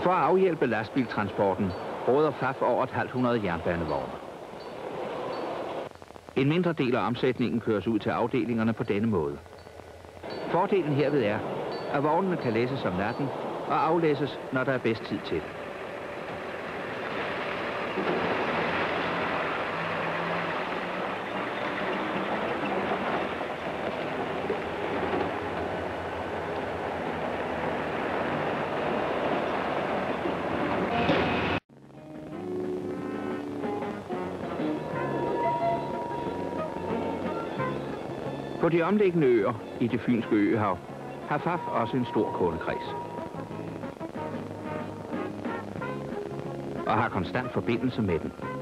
For at afhjælpe lastbiltransporten råder FAF over 150 jernbanevogne. En mindre del af omsætningen køres ud til afdelingerne på denne måde. Fordelen herved er, at vognene kan læses om natten og aflæses, når der er bedst tid til det. På de omliggende øer i det fynske øhav har FAF også en stor kundekreds. Og har konstant forbindelse med den.